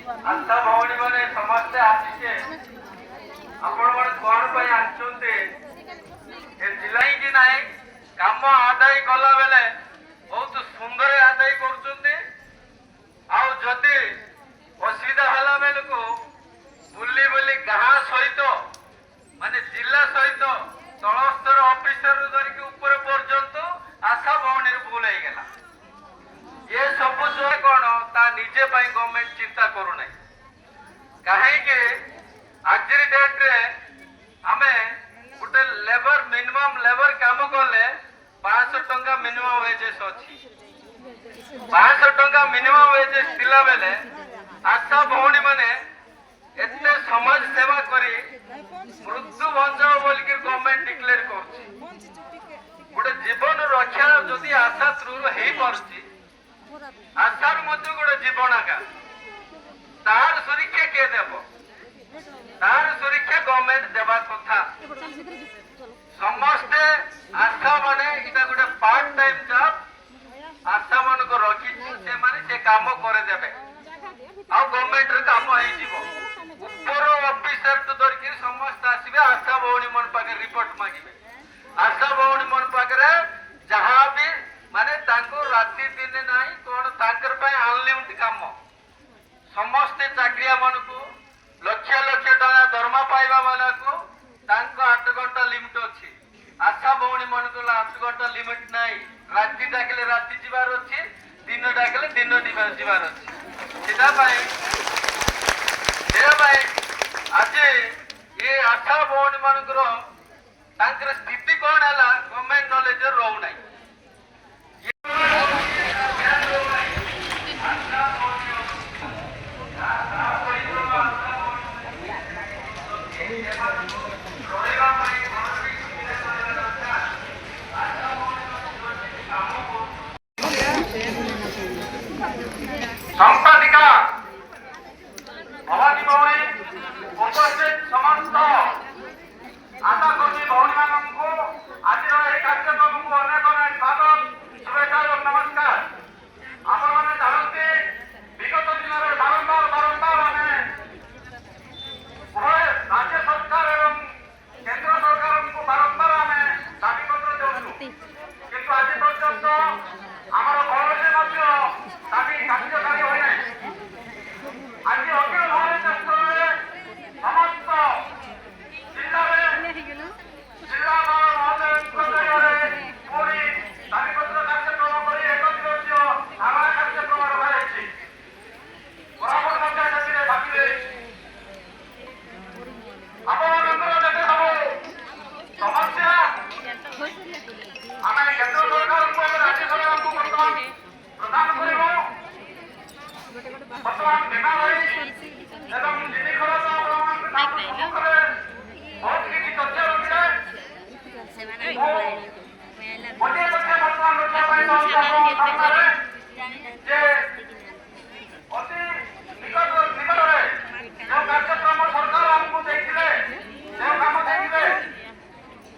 आशा भौणी मैंने समस्ते आसीचे आपण मन कोन पई आछुंते ए जिलाई कि नाही काम आदाय कला बेले बहुत सुंदर आदाय करछुंते आ जदि असुविधा हला बेले को बुल्ली बुल्ली गाँ सहित माने जिला सहित तलस्तर ऑफिसर धरिक ऊपर पर्यंत आशा भौणी भूल हो गला ये सब जो कौन ता निजे गवर्नमेंट चिंता करू ना कहीं आज डेट रे आमे गोटे लेबर मिनिमम लेबर काम कले 500 टंका मिनिमम वेजेस अच्छी 500 टंका मिनिमम वेजेस थिला बेले आशा भौणी माने एते समाज सेवा करी मृत्यु बचाओ बोल के गवर्नमेंट डिक्लेयर करछि गोटे जीवन रक्षा जदि आशा थ्रू हे परछि आशार मध्य गोटे जीवन आका तार सुरक्षा के देव तार सुरक्षा गवर्नमेंट देवा कथा समस्ते आशा माने इटा गोटे पार्ट टाइम जॉब आशा मन को रखी से माने से काम करे देबे आ गवर्नमेंट रे काम होई जीवो ऊपर ऑफिसर तो दर के समस्त आसीबे आशा भौणी मन पाके रिपोर्ट मागिबे आशा भौणी मन पाके जहां भी माने तांको राति दिन नाही कोन तांकर पय अनलिमिटेड काम समस्त चाकरिया मन को लक्ष लक्ष टका दरमा पाइबा वाला को तांको 8 घंटा लिमिट अछि आशा भौणी मन को 8 घंटा लिमिट नाही राति डाकले राति जीवार अछि दिन डाकले दिन जीवार अछि सीधा भाई आज ये आशा भौणी मन को तांकर स्थिति कोन हला गवर्नमेंट नॉलेज रहउ नाही संपादिका भवानी भौणी उपस्थित समस्त आशा कर्मी भौणी मानक आज कार्यक्रम को अनेक अनेक स्वागत शुभेच्छा और नमस्कार आपण मैंने जानते विगत दिन में बारंबार आमे उभय राज्य सरकार एवं केंद्र सरकार को बारंबार आमे दाबी पत्र देउछु किंतु आज पर्यंत आमर कौन दाबी कार्यकारी होई नै आज अखिल भारत स्तरे समस्त जिला पूरी दाबी पत्र कार्यक्रम करी एक दिवसीय धारणा कार्यक्रम रखाଯାଇଛି बराबर मध्य ସେଥିରେ ଭାବିଲେ ଆପଣଙ୍କର ଯେତେ ସବୁ ସମସ୍ୟା ଆମେ କେନ୍ଦ୍ର ସରକାରଙ୍କୁ ଏବଂ ରାଜ୍ୟ ସରକାରଙ୍କୁ ବର୍ତ୍ତମାନ ପ୍ରଦାନ କରିବୁ ବର୍ତ୍ତମାନ ବୀମା ରହି ଏବଂ ଜିନି ଖରଚ ସମ୍ମୁଖରେ ବହୁତ କିଛି ତଥ୍ୟ ରଖିଲେ ଗୋଟିଏ ତଥ୍ୟ ବର୍ତ୍ତମାନ ରଖିବା ପାଇଁ ଚାହୁଁଛି ଆପଣଙ୍କ ସାମ୍ନାରେ ଯେ ଅତି ନିକଟରେ ଯେଉଁ କାର୍ଯ୍ୟକ୍ରମ ସରକାର ଆମକୁ ଦେଇଥିଲେ ଯେଉଁ କାମ ଦେଇଥିଲେ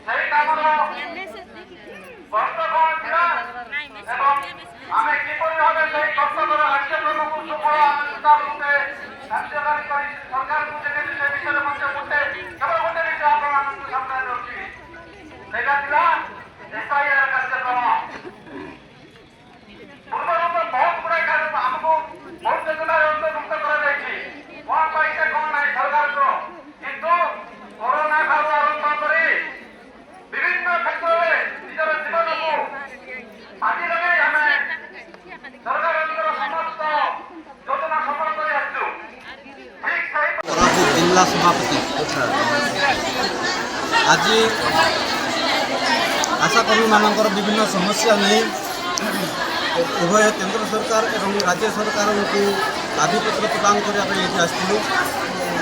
ସେହି କାମର ବର୍ଷ କ'ଣ ଥିଲା ଏବଂ ଆମେ କିପରି ଭାବେ ସେହି କଷ୍ଟକର କାର୍ଯ୍ୟକ୍ରମକୁ ସୁଫଳ ରୂପେ କାର୍ଯ୍ୟକାରୀ କରି ସରକାରଙ୍କୁ ଦେଖେଇଛୁ ସେ ବିଷୟରେ ମଧ୍ୟ କେବଳ ଗୋଟେ ବିଷୟ ଆପଣମାନଙ୍କ ସାମ୍ନାରେ ରଖିବି ସେଇଟା ଥିଲା SIR କାର୍ଯ୍ୟକ୍ରମ ପୂର୍ବରୁ ତ ବହୁତ ଗୁଡ଼ାଏ କାର୍ଯ୍ୟ ଆମକୁ ବହୁତ ଯୋଜନାରେ ଅନ୍ତର୍ଭୁକ୍ତ କରାଯାଇଛି କ'ଣ ପାଇଁ ସେ କ'ଣ ନାହିଁ ସରକାରଙ୍କର କିନ୍ତୁ କରୋନା ଠାରୁ ଆରମ୍ଭ କରି ବିଭିନ୍ନ କ୍ଷେତ୍ରରେ ନିଜର ଜୀବନକୁ ବାଜି ଲଗାଇ ଆମେ ସରକାରଙ୍କର ସମସ୍ତ ଯୋଜନା ସଫଳ କରି ଆସିଛୁ ଠିକ୍ ସେହି जिला सभापति आज आशाकर्मी मानकर विभिन्न समस्या नहीं उभय केंद्र सरकार एवं राज्य सरकार को दाबीपत्र प्रदान करने आसलु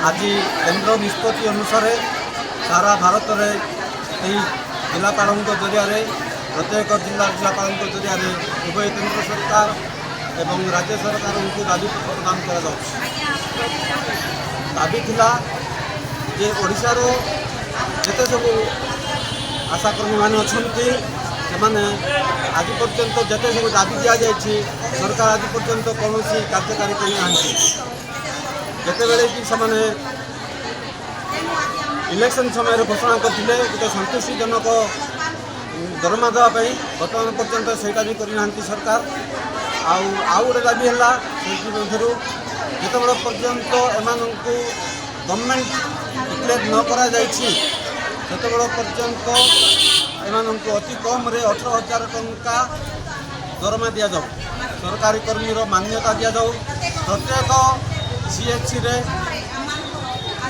आज केंद्र निष्पत्ति अनुसार सारा भारत में जिलापाल जरिया प्रत्येक जिलापाल जरिया उभय केंद्र सरकार एवं राज्य सरकार को दाबीपत्र प्रदान कर दाबी थिला जे ओडिशार जेते सब आशाकर्मी मान अच्छा से आज पर्यंत जिते सब दाबी दि जाए सरकार आज पर्यंत कौन कार्यकारी करना ଯେତେବେଳେ କି ସେମାନେ ଇଲେକ୍ସନ୍ ସମୟରେ ଘୋଷଣା କରିଥିଲେ ଗୋଟେ ସନ୍ତୁଷ୍ଟିଜନକ ଦରମା ଦେବା ପାଇଁ, ବର୍ତ୍ତମାନ ପର୍ଯ୍ୟନ୍ତ ସେଇଟା ବି କରିନାହାନ୍ତି ସରକାର। ଆଉ ଗୋଟେ ଦାବି ହେଲା ସେଥିମଧ୍ୟରୁ ଯେତେବେଳେ ପର୍ଯ୍ୟନ୍ତ ଏମାନଙ୍କୁ ଗଭର୍ଣ୍ଣମେଣ୍ଟ ଡିକ୍ଲେୟାର ନ କରାଯାଇଛି ସେତେବେଳେ ପର୍ଯ୍ୟନ୍ତ ଏମାନଙ୍କୁ ଅତି କମ୍ରେ 18,000 ଟଙ୍କା ଦରମା ଦିଆଯାଉ, ସରକାରୀ କର୍ମୀର ମାନ୍ୟତା ଦିଆଯାଉ, ପ୍ରତ୍ୟେକ CHCରେ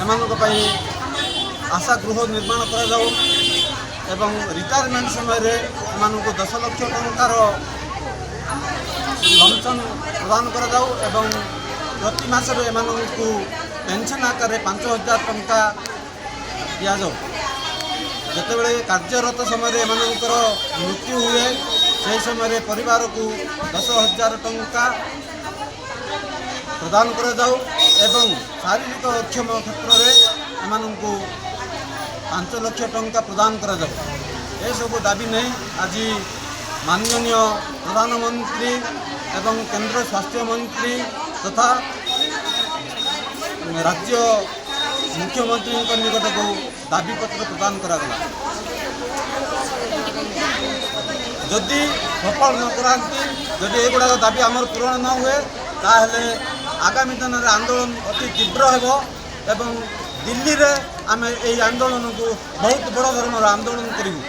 ଏମାନଙ୍କ ପାଇଁ ଆଶା ଗୃହ ନିର୍ମାଣ କରାଯାଉ ଏବଂ ରିଟାୟାରମେଣ୍ଟ ସମୟରେ ଏମାନଙ୍କୁ 10 ଲକ୍ଷ ଟଙ୍କାର ଲମ୍ପସମ୍ ପ୍ରଦାନ କରାଯାଉ ଏବଂ ପ୍ରତି ମାସରେ ଏମାନଙ୍କୁ ପେନ୍ସନ୍ ଆକାରରେ 5,000 ଟଙ୍କା ଦିଆଯାଉ। ଯେତେବେଳେ କାର୍ଯ୍ୟରତ ସମୟରେ ଏମାନଙ୍କର ମୃତ୍ୟୁ ହୁଏ ସେହି ସମୟରେ ପରିବାରକୁ 10,000 ଟଙ୍କା ପ୍ରଦାନ କରାଯାଉ ଏବଂ ଶାରୀରିକ ଅକ୍ଷମ କ୍ଷେତ୍ରରେ ଏମାନଙ୍କୁ 5 ଲକ୍ଷ ଟଙ୍କା ପ୍ରଦାନ କରାଯାଉ। ଏସବୁ ଦାବି ନେଇ ଆଜି ମାନନୀୟ ପ୍ରଧାନମନ୍ତ୍ରୀ ଏବଂ କେନ୍ଦ୍ର ସ୍ୱାସ୍ଥ୍ୟମନ୍ତ୍ରୀ ତଥା ରାଜ୍ୟ ମୁଖ୍ୟମନ୍ତ୍ରୀଙ୍କ ନିକଟକୁ ଦାବିପତ୍ର ପ୍ରଦାନ କରାଗଲା। ଯଦି ସଫଳ ନ କରାନ୍ତି, ଯଦି ଏଗୁଡ଼ାକ ଦାବି ଆମର ପୂରଣ ନ ହୁଏ ତାହେଲେ ଆଗାମୀ ଦିନରେ ଆନ୍ଦୋଳନ ଅତି ତୀବ୍ର ହେବ ଏବଂ ଦିଲ୍ଲୀରେ ଆମେ ଏହି ଆନ୍ଦୋଳନକୁ ବହୁତ ବଡ଼ ଧରଣର ଆନ୍ଦୋଳନ କରିବୁ।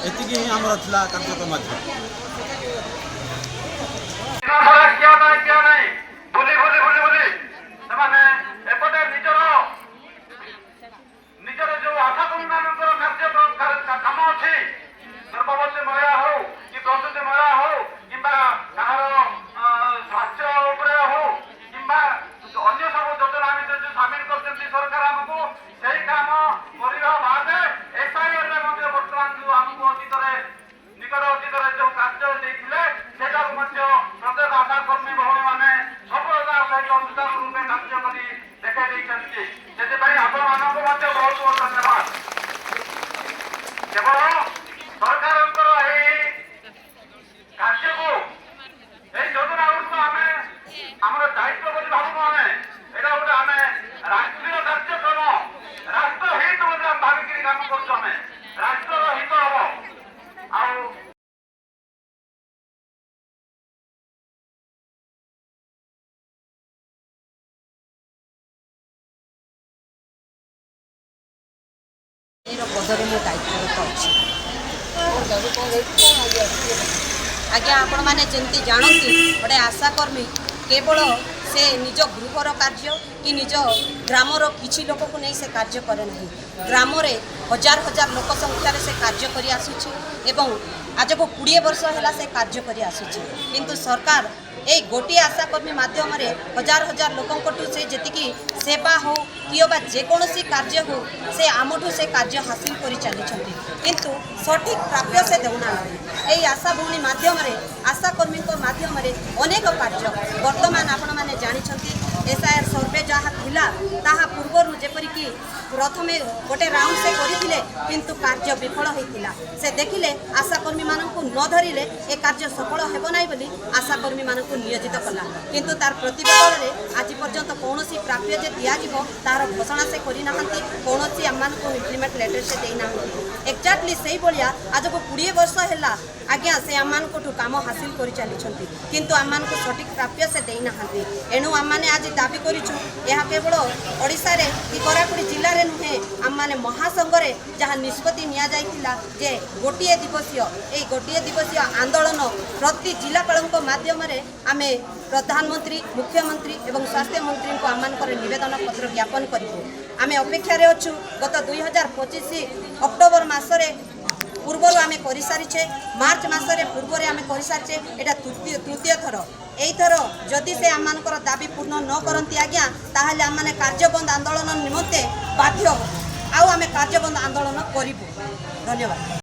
ଏତିକି ହିଁ ଆମର ଥିଲା କାର୍ଯ୍ୟକ୍ରମ ଆଜି। पदरे मो दायित्वरत अच्छी आज्ञा आपण मैंने जमी जानती गोटे आशाकर्मी केवल से निज गृहर कार्य कि निज ग्रामर किसी लोक को नहीं से कार्य करे नहीं, ग्राम रे हजार हजार लोक संख्यार से कार्य करी आसुछि एवं आज को 20 वर्ष है से कार्य करी आसुछि। किंतु सरकार ए गोटे आशाकर्मी माध्यम हजार हजार लोकंकठू से जी सेवा हो कि जेकोसी कार्य हो से आमठू से कार्य हासिल कर चली किंतु सठिक प्राप्य से देना यही आशा भूमि माध्यम आशाकर्मी माध्यम अनेक कार्य वर्तमान आपण मैंने जानते SIR सर्वे जहाँ था पूर्वर जेपरिक प्रथमे गोटे राउंड से करते किंतु कार्य विफल होता से देखिले आशाकर्मी मानक न धरिले ए कार्य सफल हेब ना बोली आशाकर्मी मानक नियोजित कला किंतु तार प्रतिबदल में आज पर्यंत कौन प्राप्य जे दिज्व तार घोषणा से करना कौन आम इम्प्लीमेंट लेटर से देना एक्जाक्टली से भाया आज को 20 वर्ष है आज्ञा से आम काम हासिल कर चली किंतु आम सठिक प्राप्य से देना एणु आम मैंने आज दाबी करूँ यह केवल ओडिशा रे कि कोरापुट जिले में नुहे आम मैंने महासंघरे जहाँ निष्पत्ति जे गोटे दिवसीय आंदोलन प्रति जिलापाल माध्यम आम प्रधानमंत्री मुख्यमंत्री एवं स्वास्थ्य मंत्री को आम नवेदन पत्र ज्ञापन करूँ आम अपेक्षा अच्छु गत 2025 अक्टोबर मसरे पूर्वर आम कर सारीचे मार्च मसरे पूर्व आम कर सारीचे यहाँ तृतीय थर यही थर जदि से आम दाबी पूर्ण न करती आज्ञा ताहले आम मैंने कार्यबंद आंदोलन निमंते बाध्य आउ आम कार्यबंद आंदोलन करूँ। धन्यवाद।